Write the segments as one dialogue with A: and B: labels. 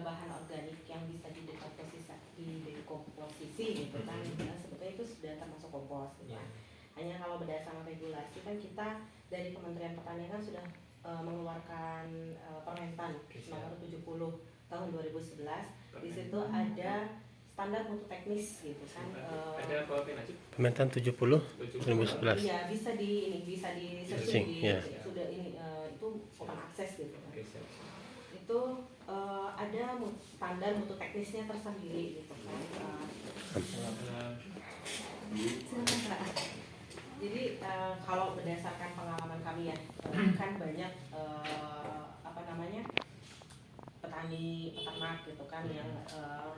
A: bahan organik yang bisa didekomposisi gitu kan, sebetulnya itu sudah termasuk kompos gitu kan. Hanya kalau berdasarkan regulasi kan kita dari Kementerian Pertanian kan sudah mengeluarkan Permentan nomor 70 tahun 2011. Di situ ada standar mutu teknis gitu kan.
B: Ada apa Najib?
C: Permentan 70 2011.
A: Iya, bisa di searching di sudah ini itu open access gitu kan. Itu ada standar mutu teknisnya tersendiri gitu kan. Jadi kalau berdasarkan pengalaman kami ya, kan banyak petani peternak gitu kan yang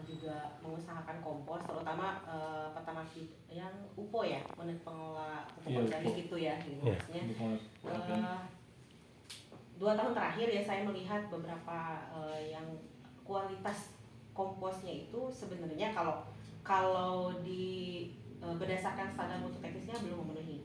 A: juga mengusahakan kompos, terutama peternak yang UPO ya, unit pengelola pupuk organik itu ya, gitu. Maksudnya 2 tahun terakhir ya saya melihat beberapa yang kualitas komposnya itu sebenarnya kalau berdasarkan standar mutu teknisnya belum memenuhi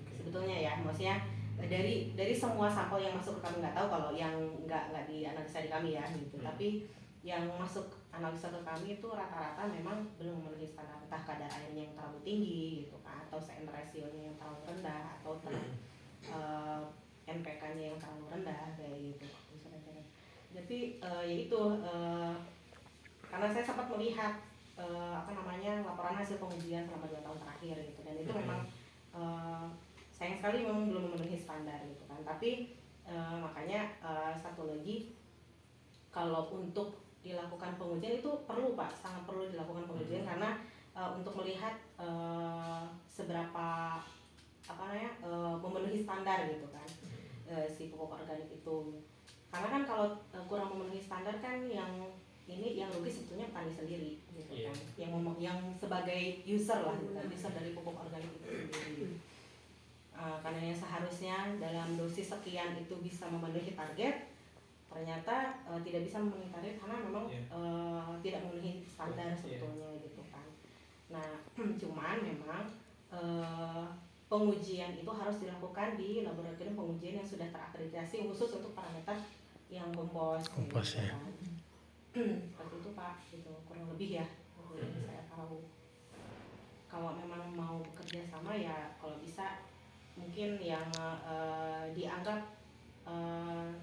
A: sebetulnya ya, maksudnya dari semua sampel yang masuk ke kami, nggak tahu kalau yang nggak dianalisa di kami ya gitu, tapi yang masuk analisa ke kami itu rata-rata memang belum memenuhi standar, entah kadar airnya yang terlalu tinggi gitu kan, atau CN ratio-nya yang terlalu rendah, atau NPK-nya yang terlalu rendah kayak gitu. Jadi yaitu karena saya sempat melihat laporan hasil pengujian selama 2 tahun terakhir gitu, dan itu memang sayang sekali memang belum memenuhi standar gitu kan. Tapi makanya satu lagi, kalau untuk dilakukan pengujian itu perlu Pak, sangat perlu dilakukan pengujian karena untuk melihat seberapa memenuhi standar gitu kan si pupuk organik itu. Karena kan kalau kurang memenuhi standar kan yang rugi sebetulnya petani sendiri gitu kan, yang sebagai user lah gitu, user dari pupuk organik itu sendiri. Karena yang seharusnya dalam dosis sekian itu bisa memenuhi target, ternyata tidak bisa memenuhi target karena memang tidak memenuhi standar sebetulnya gitu kan. Nah, cuman memang pengujian itu harus dilakukan di laboratorium pengujian yang sudah terakreditasi khusus untuk parameter yang kompos gitu
C: ya.
A: kan. Seperti itu Pak, gitu kurang lebih ya yang saya tahu. Kalau memang mau bekerja sama ya kalau bisa mungkin yang dianggap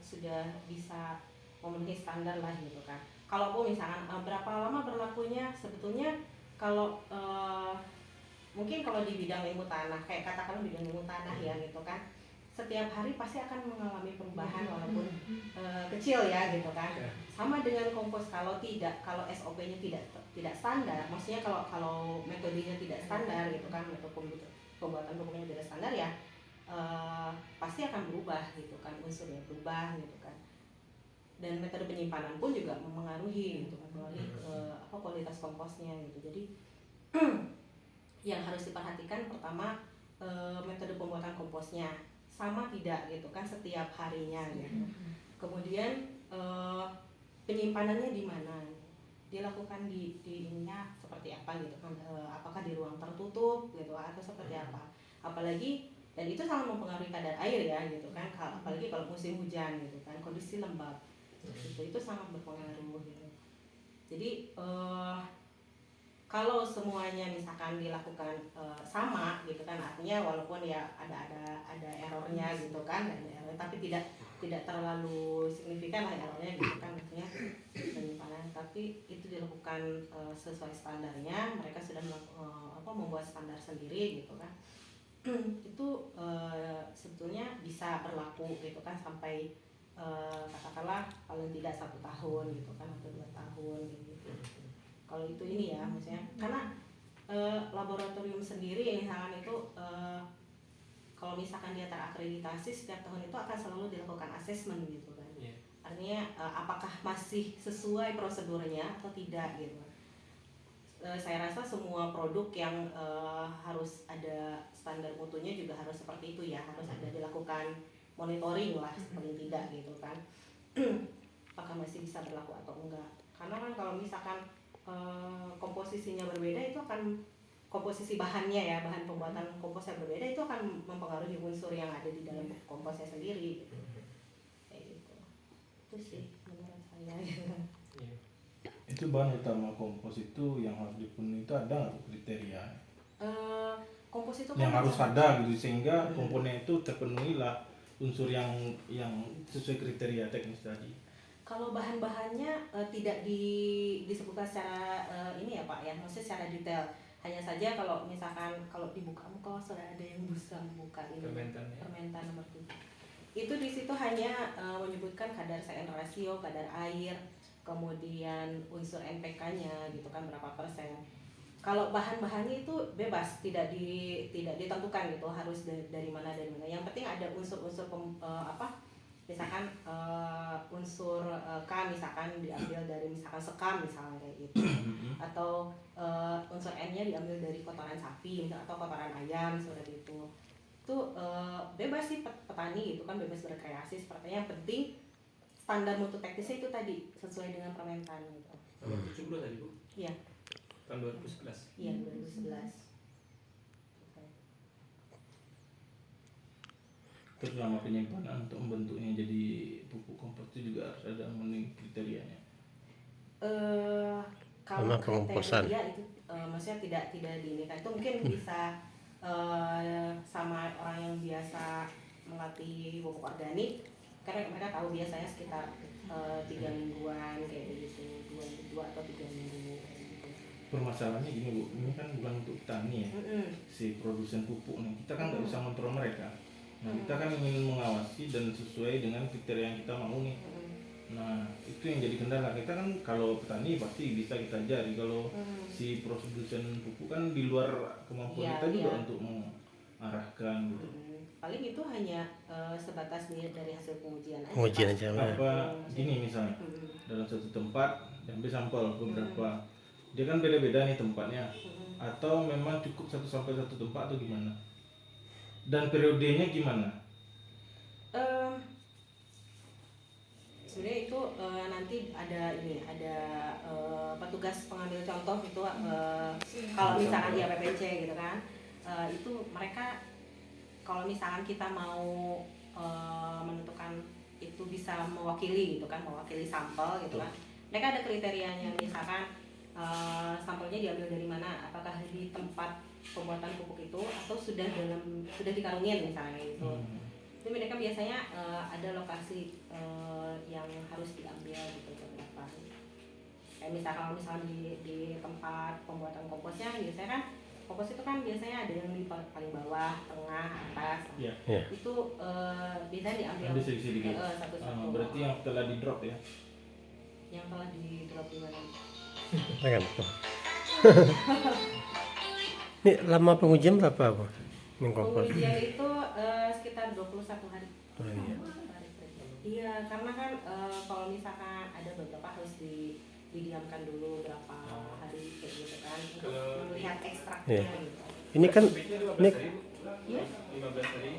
A: sudah bisa memenuhi standar lah gitu kan. Kalaupun misalkan berapa lama berlakunya, sebetulnya kalau mungkin kalau di bidang ilmu tanah, kayak katakanlah bidang ilmu tanah ya gitu kan, setiap hari pasti akan mengalami perubahan walaupun kecil ya gitu kan. Sama dengan kompos, kalau SOP-nya tidak standar, maksudnya kalau metodenya tidak standar gitu kan, metode pembuatan pupuknya tidak standar ya pasti akan berubah gitu kan, unsurnya berubah gitu kan. Dan metode penyimpanan pun juga mempengaruhi gitu kan, kualitas komposnya gitu. Jadi yang harus diperhatikan pertama metode pembuatan komposnya sama tidak gitu kan setiap harinya gitu. Kemudian penyimpanannya di mana, dilakukan di ininya seperti apa gitu kan, apakah di ruang tertutup gitu atau seperti apa. Apalagi, dan itu sangat mempengaruhi kadar air ya gitu kan, apalagi kalau musim hujan gitu kan, kondisi lembab itu sangat berpengaruh gitu. Jadi kalau semuanya misalkan dilakukan sama gitu kan, artinya walaupun ya ada errornya gitu kan, tapi tidak terlalu signifikan lah errornya gitu kan, artinya penyimpanan, tapi itu dilakukan sesuai standarnya, mereka sudah membuat standar sendiri gitu kan. Itu sebetulnya bisa berlaku gitu kan sampai katakanlah paling tidak 1 tahun gitu kan, atau 2 tahun gitu. Kalau itu ini ya, maksudnya karena laboratorium sendiri misalkan itu kalau misalkan dia terakreditasi, setiap tahun itu akan selalu dilakukan asesmen gitu kan. Artinya apakah masih sesuai prosedurnya atau tidak gitu. Saya rasa semua produk yang harus ada standar mutunya juga harus seperti itu ya, harus ada dilakukan monitoring lah paling tidak gitu kan. Apakah masih bisa berlaku atau enggak. Karena kan kalau misalkan komposisinya berbeda, itu akan komposisi bahannya ya, bahan pembuatan komposnya berbeda, itu akan mempengaruhi unsur yang ada di dalam komposnya sendiri gitu. Kayak gitu. Itu sih menurut saya gitu.
B: Itu bahan utama kompos itu yang harus dipenuhi itu ada nggak kriteria
A: Kompos itu
B: yang
A: kan
B: harus ada gitu sehingga komponen itu terpenuhi lah unsur yang sesuai kriteria teknis tadi.
A: kalau bahan-bahannya tidak disebutkan secara ini ya Pak ya, maksudnya secara detail. Hanya saja kalau misalkan kalau dibuka muka sudah ada yang bisa membuka ini permentan nomor 7. Itu di situ hanya menyebutkan kadar cyan rasio, kadar air, kemudian unsur NPK-nya gitu kan berapa persen. Kalau bahan-bahannya itu bebas, tidak ditentukan gitu harus dari mana. Yang penting ada unsur-unsur misalkan unsur K misalkan diambil dari misalkan sekam misalnya kayak gitu, atau unsur N-nya diambil dari kotoran sapi misalkan, atau kotoran ayam seperti itu. Itu bebas sih petani gitu kan, bebas berkreasi sepertinya. Yang penting standar mutu teknisnya itu tadi sesuai dengan permentan gitu.
D: 70 tadi Bu?
A: Iya.
D: Tahun 2011.
A: Iya 2011.
B: Terus selama penyimpanan untuk membentuknya jadi pupuk kompos itu juga harus ada memenuhi kriterianya.
A: Kalau
C: Sama pengomposan.
A: kriteria itu maksudnya tidak diinikan, itu mungkin bisa sama orang yang biasa melatih pupuk organik, karena mereka tahu biasanya sekitar 3 mingguan kayak begitu, 2 atau 3 minggu kayak gitu.
B: Permasalahannya gini Bu, ini kan bukan untuk petani ya, si produsen pupuk nih, kita kan nggak bisa kontrol mereka. Nah kita kan ingin mengawasi dan sesuai dengan kriteria yang kita mau nih. Nah itu yang jadi kendala kita kan, kalau petani pasti bisa kita ajari, kalau si produsen pupuk kan di luar kemampuan
A: Iya,
B: kita juga
A: iya.
B: untuk mengarahkan gitu.
A: Paling itu hanya sebatas dari hasil pengujian aja.
C: Pengujian
A: Pak.
C: aja.
B: Apa gini misalnya dalam satu tempat diambil sampel beberapa, dia kan beda-beda nih tempatnya, atau memang cukup sampai satu tempat atau gimana, dan periodenya gimana?
A: Sebenarnya itu nanti ada petugas pengambil contoh itu kalau misalkan dia PPC gitu kan, itu mereka kalau misalkan kita mau menentukan itu bisa mewakili gitu kan, mewakili sampel gitu kan, mereka ada kriterianya. Misalkan sampelnya diambil dari mana, apakah di tempat pembuatan pupuk itu atau sudah dikarungin misalnya gitu. Itu mereka biasanya ada lokasi yang harus diambil gitu beberapa. Kayak misalkan di tempat pembuatan komposnya, biasanya kan kompos itu kan biasanya ada yang di paling bawah, tengah, atas.
B: Ya.
A: Itu biasanya diambil
B: Ambil sedikit.
A: satu-satu.
B: Berarti yang telah di drop ya?
A: Yang telah di drop di mana?
C: Kan. Ini lama pengujian berapa Bu? Ini kompos.
A: Pengujian itu sekitar 21 hari.
C: Oh, iya.
A: Iya, karena kan kalau misalkan ada beberapa harus didiamkan dulu berapa hari kayak gitu kan, untuk melihat ekstraknya
C: Iya.
A: gitu.
C: Ini kan ini
A: Iya,
D: 15 hari.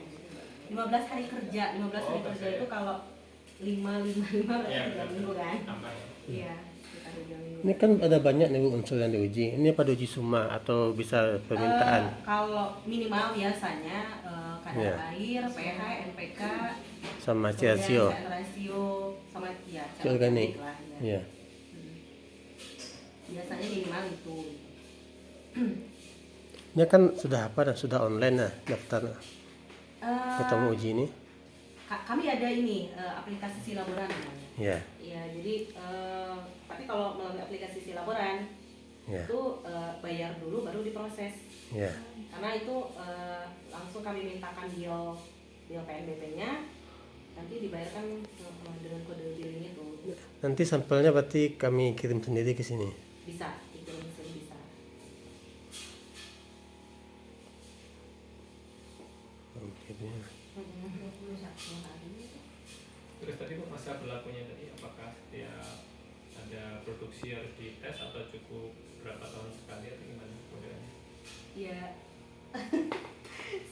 A: 15 hari kerja. 15 hari kerja itu kalau 5 berarti 3 minggu kan?
D: Tambah ya.
A: Iya, sekitar 3 minggu.
C: ini kan ada banyak nih Bu unsur yang diuji. Ini pada uji suma atau bisa permintaan?
A: Kalau minimal biasanya kadar
C: Iya.
A: air, pH, NPK,
C: Sama
A: kemudian
C: rasio.
A: cyan rasio sama ya
C: Si organik.
A: lah, ya.
C: Iya.
A: Biasanya minimal itu.
C: Ini kan sudah apa dan sudah online nah daftar ketemu uji ini.
A: Kami ada ini aplikasi Silaboran namanya.
C: Iya.
A: Ya, jadi tapi kalau melalui aplikasi Silaboran
C: Iya.
A: itu bayar dulu baru diproses.
C: Iya.
A: Karena itu langsung kami mintakan bill PNBP-nya, nanti dibayarkan dengan kode billing itu.
C: Nanti sampelnya berarti kami kirim sendiri ke sini.
A: Bisa dikirim sini, bisa.
D: Terus tadi Bu, masa berlakunya tadi apakah setiap ada produksi harus dites atau cukup berapa tahun sekali atau gimana modelnya?
A: Ya,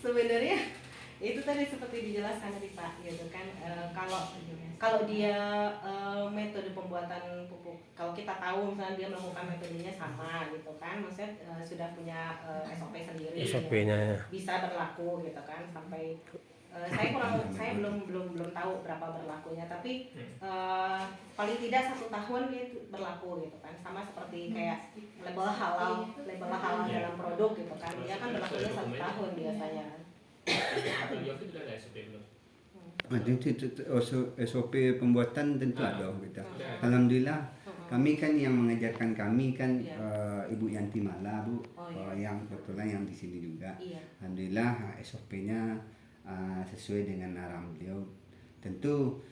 A: sebenarnya itu tadi seperti dijelaskan tadi Pak, gitu kan. Kalau dia metode pembuatan pupuk, kalau kita tahu misalnya dia melakukan metodenya sama, gitu kan, maksudnya sudah punya SOP sendiri,
C: SOP-nya ya.
A: bisa berlaku, gitu kan, sampai saya belum tahu berapa berlakunya, tapi paling tidak 1 tahun itu berlaku gitu kan, sama seperti kayak label halal dalam produk gitu kan, dia kan berlakunya 1 tahun biasanya.
D: Atau Yofi sudah ada SOP belum?
E: SOP pembuatan tentu ada kita. Alhamdulillah kami kan yang mengajarkan kami kan Ibu Yanti Mala Bu, yang kebetulan yang di sini juga.
A: Iya.
E: Alhamdulillah SOP-nya sesuai dengan arahan beliau. Tentu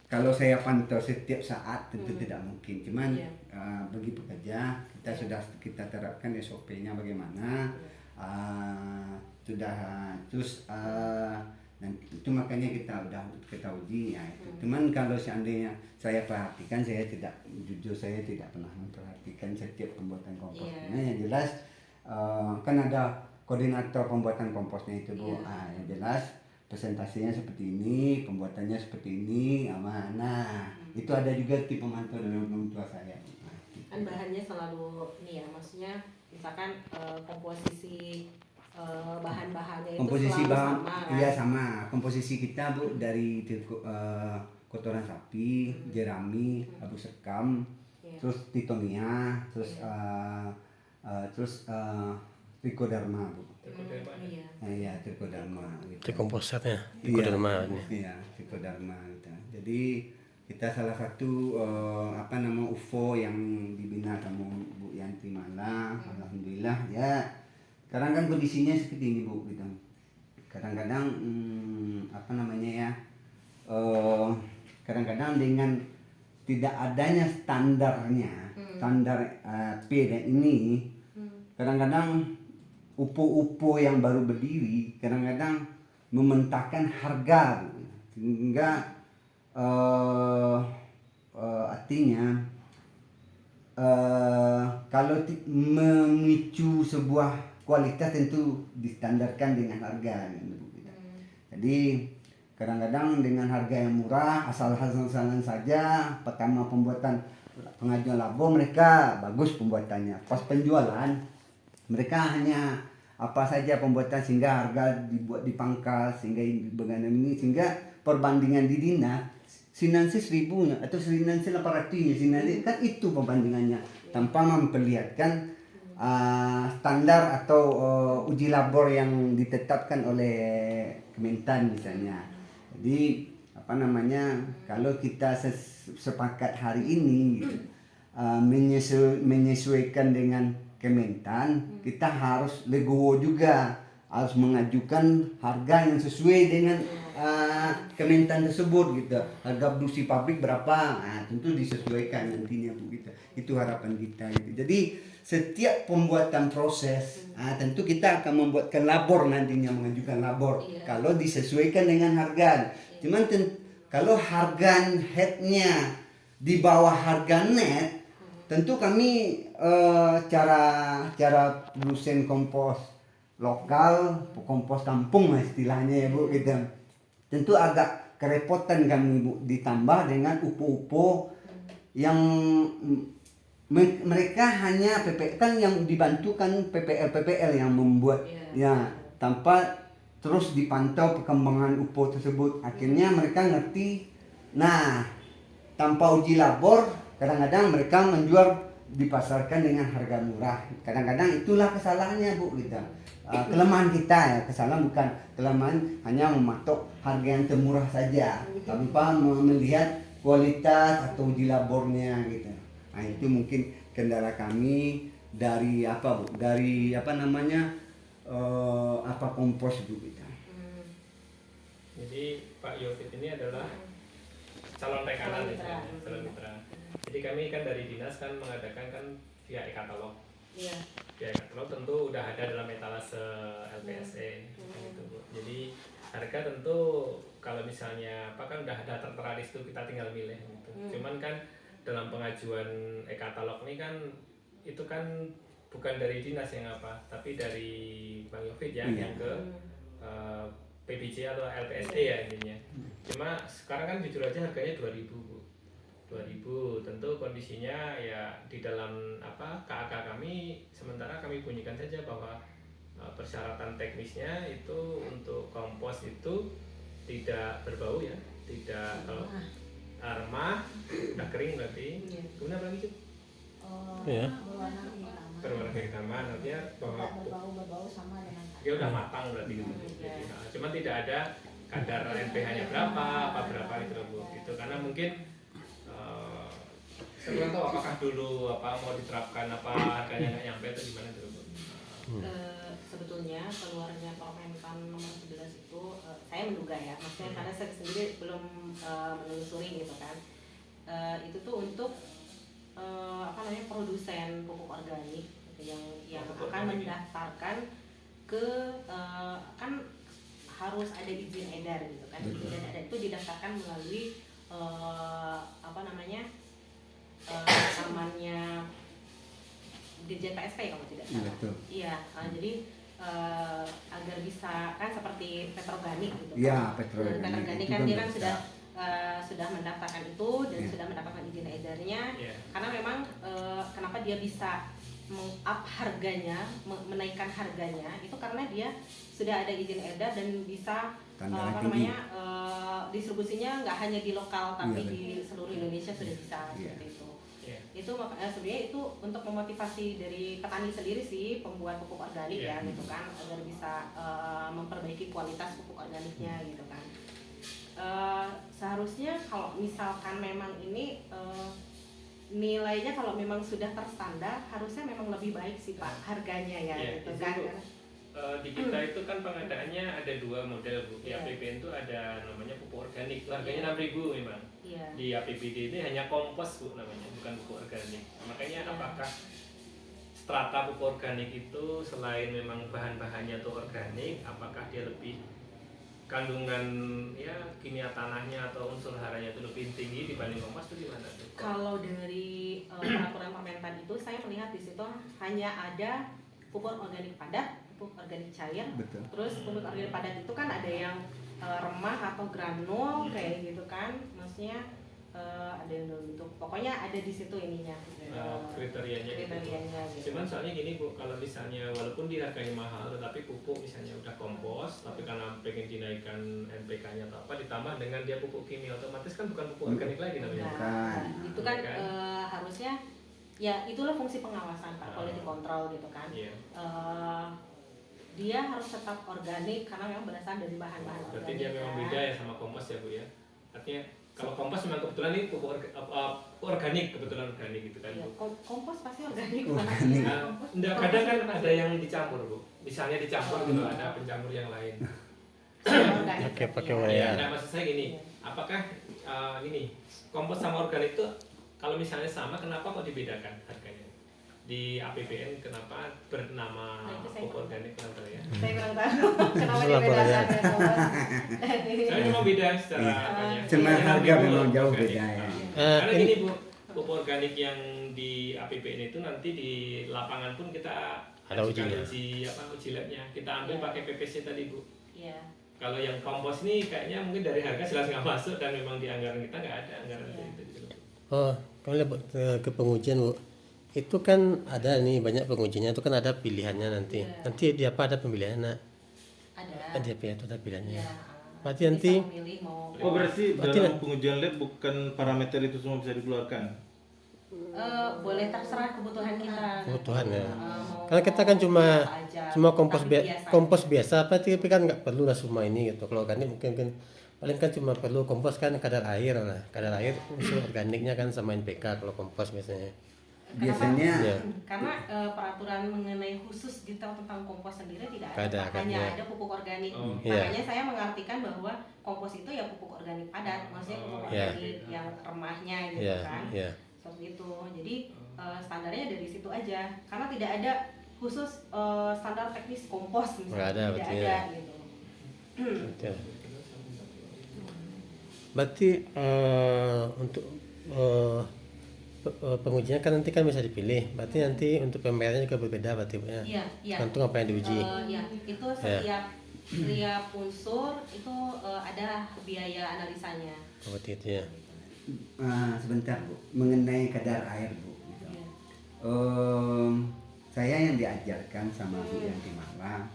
E: kalau saya pantau setiap saat tentu tidak mungkin. Cuman bagi pekerja kita terapkan SOP-nya bagaimana. Dan itu makanya kita uji ya itu. Cuman kalau seandainya saya perhatikan, jujur saya tidak pernah memperhatikan setiap pembuatan komposnya. Yang jelas kan ada koordinator pembuatan komposnya itu Bu. Yang jelas presentasinya seperti ini, pembuatannya seperti ini, nah itu ada juga tim pemantau dari orang tua saya.
A: Kan bahannya selalu ini ya, maksudnya misalkan komposisi bahan-bahannya itu
E: Komposisi
A: selalu
E: bahan
A: sama kan?
E: Iya sama. Komposisi kita Bu dari kotoran sapi, jerami, abu sekam, terus titonia, terus trichoderma Bu. Iya, trichoderma gitu.
C: Itu komposernya,
E: Iya,
C: Trichoderma.
E: Iya, trichoderma gitu. Jadi kita salah satu UFO yang dibina sama Bu Yanti Mala. Alhamdulillah ya. Sekarang kan kondisinya seperti ini Bu gitu. Kadang-kadang kadang-kadang dengan tidak adanya standar P dan ini, kadang-kadang upo-upo yang baru berdiri kadang-kadang mementahkan harga Bu. Sehingga artinya kalau memicu sebuah kualitas tentu distandarkan dengan harga gitu. Jadi kadang-kadang dengan harga yang murah asal-asalan saja, pertama pengajuan labo mereka bagus pembuatannya, pas penjualan mereka hanya apa saja pembuatan sehingga harga dibuat dipangkas sehingga begini, sehingga perbandingan di Dina Sinansi 1000-nya atau Sinansi 800-nya Sinansi kan itu perbandingannya tanpa memperlihatkan standar atau uji labor yang ditetapkan oleh Kementan misalnya. Jadi kalau kita sepakat hari ini gitu, menyesuaikan dengan Kementan, kita harus legowo juga, harus mengajukan harga yang sesuai dengan Kementan tersebut gitu. Harga produksi pabrik berapa? Nah, tentu disesuaikan nantinya Bu gitu. Itu harapan kita gitu. Jadi setiap pembuatan proses tentu kita akan membuatkan labor nantinya, mengajukan labor kalau disesuaikan dengan harga. Cuman kalau harga headnya di bawah harga net, tentu kami cara produsen kompos lokal, kompos kampung istilahnya ya Bu gitu. Tentu agak kerepotan kami Bu, ditambah dengan upo-upo yang mereka hanya kan yang dibantukan PPL yang membuat tanpa terus dipantau perkembangan UPO tersebut. Akhirnya mereka ngerti. Nah, tanpa uji labor kadang-kadang mereka menjual dipasarkan dengan harga murah. Kadang-kadang itulah kesalahannya Bu gitu. Kelemahan kita ya, kesalahan bukan kelemahan, hanya mematok harga yang termurah saja tanpa melihat kualitas atau uji labornya gitu. Nah, itu mungkin kendala kami dari Bu? Dari kompos Bu kita.
D: Jadi Pak Yofit ini adalah calon rekanan ya, calon mitra. Jadi kami kan dari dinas kan mengadakan kan via e-katalog. Iya. Via e-katalog tentu udah ada dalam etalase LPSE gitu Bu. Jadi harga tentu kalau misalnya kan udah ada tertera di situ, kita tinggal milih gitu. Cuman kan dalam pengajuan e-katalog ini kan itu kan bukan dari dinas yang tapi dari Bang Yofit ya yang ke PBJ atau LPSE ya intinya. Cuma sekarang kan jujur aja harganya 2.000 Bu. 2.000 tentu kondisinya ya di dalam KAK kami sementara kami bunyikan saja bahwa persyaratan teknisnya itu untuk kompos itu tidak berbau ya, tidak remah, udah kering berarti. Kemudian apa lagi Cuk?
C: Iya.
D: Berwarna kehitaman, artinya bahwa
A: berbau sama dengan
D: dia udah matang berarti gitu. Jadi, cuma tidak ada kadar NPH-nya berapa gitu loh Bu. Itu karena mungkin saya kurang tahu apakah dulu mau diterapkan harganya nggak nyampe atau gimana itu Bu.
A: Sebetulnya keluarnya Permenpan nomor 11 itu saya menduga ya, maksudnya karena saya sendiri belum menelusuri gitu kan. Itu tuh untuk produsen pupuk organik gitu, yang akan mendaftarkan ke kan harus ada izin edar gitu kan. Izin edar itu didaftarkan melalui namanya Dirjen PSP kalau tidak salah. Iya, jadi agar bisa kan seperti petroorganik gitu.
E: Iya, petroorganik.
A: Petroorganik kan dia kan sudah mendaftarkan itu dan sudah mendapatkan izin edarnya. Karena memang kenapa dia bisa meng-up harganya, menaikkan harganya itu karena dia sudah ada izin edar dan bisa distribusinya nggak hanya di lokal tapi di seluruh Indonesia sudah bisa seperti itu. Itu sebenarnya itu untuk memotivasi dari petani sendiri sih, pembuat pupuk organik ya gitu kan, agar bisa memperbaiki kualitas pupuk organiknya gitu kan. Seharusnya kalau misalkan memang ini nilainya kalau memang sudah terstandar harusnya memang lebih baik sih Pak harganya ya gitu kan.
D: Di kita itu kan pengadaannya ada dua model Bu. Di APBN itu ada namanya pupuk organik, harganya 6.000 memang. Di APBD ini hanya kompos Bu namanya, bukan pupuk organik. Makanya apakah strata pupuk organik itu selain memang bahan-bahannya itu organik, apakah dia lebih kandungan kimia tanahnya atau unsur haranya itu lebih tinggi dibanding kompos itu gimana tuh?
A: Kalau dari peraturan Permenpan itu saya melihat di situ hanya ada pupuk organik padat, pupuk organik cair.
E: Betul.
A: Terus pupuk organik padat itu kan ada yang remah atau granul kayak gitu kan, maksudnya ada yang dalam bentuk, pokoknya ada di situ ininya.
D: Kriterianya gitu. Cuman soalnya gini Bu, kalau misalnya walaupun dia harganya mahal tetapi pupuk misalnya udah kompos tapi karena pengen dinaikkan NPK-nya atau apa ditambah dengan dia pupuk kimia otomatis kan bukan pupuk organik lagi namanya.
A: Itu kan harusnya ya itulah fungsi pengawasan Pak, quality control gitu kan. Dia harus tetap organik karena memang berasal dari bahan-bahan organik.
D: Berarti dia memang beda ya sama kompos ya Bu ya. Artinya kalau kompos memang kebetulan ini pupuk organik, kebetulan organik gitu kan.
A: Kompos pasti organik.
D: Enggak, kadang kan ada yang dicampur Bu. Misalnya dicampur gitu, ada pencampur yang lain.
C: Pakai urea.
D: Nah, maksud saya gini, apakah ini kompos sama organik itu kalau misalnya sama, kenapa kok dibedakan harganya? Di APBN kenapa bernama pupuk organik kenapa ya?
A: Saya kurang tahu kenapa dibedakan ya.
D: Saya memang beda secara apanya.
E: Cuma harga memang jauh beda ya.
D: Karena gini Bu, pupuk organik yang di APBN itu nanti di lapangan pun kita
C: ada ujinya.
D: Uji labnya. Kita ambil pakai PPC tadi Bu.
A: Iya.
D: Kalau yang kompos nih kayaknya mungkin dari harga jelas nggak masuk dan memang di anggaran kita nggak ada anggaran itu.
C: Oh, kalau lihat ke pengujian Bu, itu kan ada nih banyak pengujinya, itu kan ada pilihannya nanti. Nanti di apa ada pemilihannya? Ada pilihannya. Berarti nanti
B: berarti dalam pengujian lab bukan parameter itu semua bisa dikeluarkan?
A: Boleh terserah kebutuhan kita.
C: Kebutuhan ya. Karena kita kan cuma kompos biasa, tapi kan nggak perlu lah semua ini gitu. Kalau organik mungkin paling kan cuma perlu kompos kan kadar air unsur organiknya kan sama NPK kalau kompos biasanya.
A: Karena peraturan mengenai khusus detail tentang kompos sendiri tidak ada, hanya ada pupuk organik. Makanya saya mengartikan bahwa kompos itu ya pupuk organik padat, maksudnya pupuk organik yang remahnya gitu kan. Seperti itu. Jadi standarnya dari situ aja. Karena tidak ada khusus standar teknis kompos misalnya. Tidak ada gitu.
C: Berarti untuk pengujinya kan nanti kan bisa dipilih. Berarti nanti untuk pembayarannya juga berbeda berarti ya.
A: Iya.
C: Tergantung apa yang diuji.
A: Itu setiap unsur itu ada biaya analisanya.
C: Seperti itu ya.
E: Sebentar Bu, mengenai kadar air Bu. saya yang diajarkan sama Bu Yanti Mala,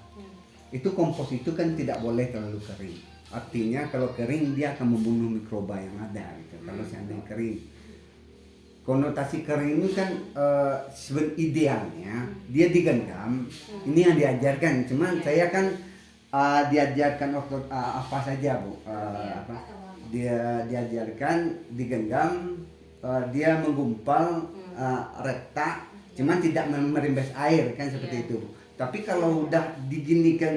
E: itu kompos itu kan tidak boleh terlalu kering. Artinya kalau kering dia akan membunuh mikroba yang ada gitu. Kalau seandainya kering, konotasi kering ini kan idealnya dia digenggam. Ini yang diajarkan. Cuman saya kan diajarkan apa saja Bu, dia diajarkan digenggam, dia menggumpal, retak, cuman tidak merimbas air kan seperti itu. Tapi kalau udah diginikan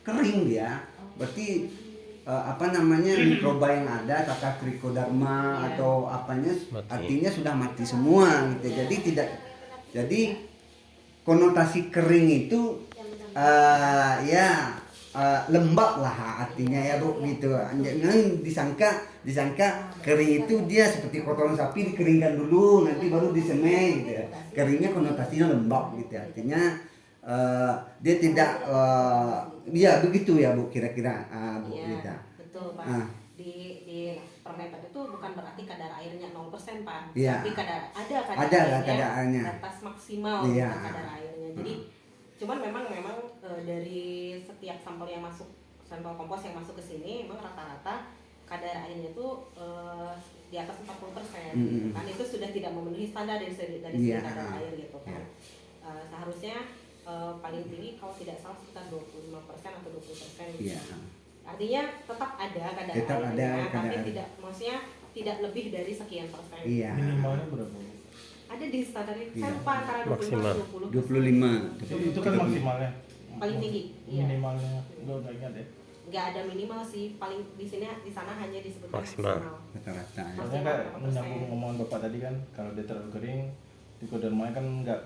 E: kering dia, berarti mikroba yang ada, kata trichoderma atau apanya, artinya sudah mati semua gitu. Jadi konotasi kering itu lembab lah artinya ya Bu gitu. Jangan disangka kering itu dia seperti kotoran sapi dikeringkan dulu nanti baru disemai gitu. Keringnya konotasinya lembab gitu. Artinya dia tidak ya begitu ya Bu kira-kira Bu Rita.
A: Betul Pak. Di fermenter itu bukan berarti kadar airnya 0% Pak.
E: Ya.
A: Tapi kadar airnya batas maksimal kadar airnya. Jadi cuman memang dari setiap sampel kompos yang masuk ke sini memang rata-rata kadar airnya itu di atas 40%. Kan itu sudah tidak memenuhi standar dari segi kadar air gitu kan. Seharusnya paling tinggi kalau tidak salah sekitar 25% atau 20% gitu. Artinya tetap ada kadar airnya, tapi tidak, maksudnya tidak lebih dari sekian persen.
B: Minimalnya berapa?
A: Ada di standar saya lupa antara 25
E: 25.
B: Itu kan maksimalnya.
A: Paling tinggi.
B: Minimalnya enggak ingat ya.
A: Nggak ada minimal sih, paling di sana hanya disebut
C: Maksimal.
E: Rata-rata.
B: Soalnya kayak menyambung omongan Bapak tadi kan, kalau dia terlalu kering, trichoderma kan nggak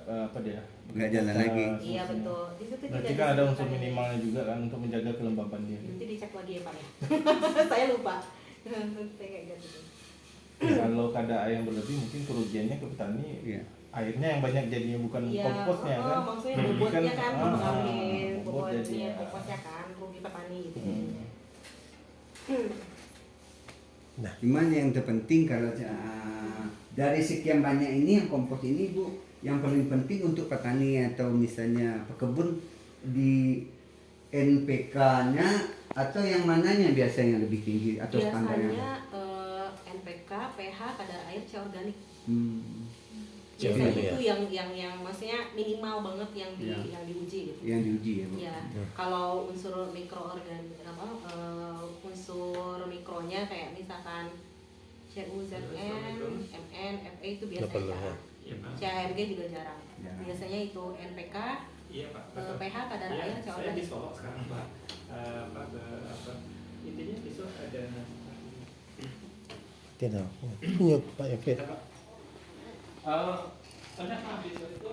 E: Nggak jalan lagi.
A: Iya betul. Di situ
B: Berarti kan ada unsur minimalnya juga kan untuk menjaga kelembaban dia.
A: Nanti dicek lagi ya Pak ya. Saya lupa. Saya kayak gitu.
B: Kalau kadar air yang berlebih mungkin kerugiannya ke petani. Airnya yang banyak jadinya bukan komposnya kan.
A: Maksudnya bobotnya kan mengambil bobotnya
B: jadi
A: komposnya kan rugi petani gitu.
E: Cuman yang terpenting kalau dari sekian banyak ini yang kompos ini Bu, yang paling penting untuk petani atau misalnya pekebun di NPK-nya atau yang mananya biasanya lebih tinggi atau standarnya?
A: Biasanya NPK, pH, kadar air, C organik.
C: C
A: Biasanya
C: organik,
A: itu yang maksudnya minimal banget yang diuji gitu.
E: Yang diuji ya Bu.
A: Ya, kalau unsur unsur mikronya kayak misalkan CU, ZN, MN, FE itu biasanya jarang. CAMG juga jarang. Biasanya itu NPK, pH, kadar air, C organik.
D: Di Solo sekarang Pak. Intinya besok ada
C: Tidak. Punya Pak Yafid.
D: ada Pak besok itu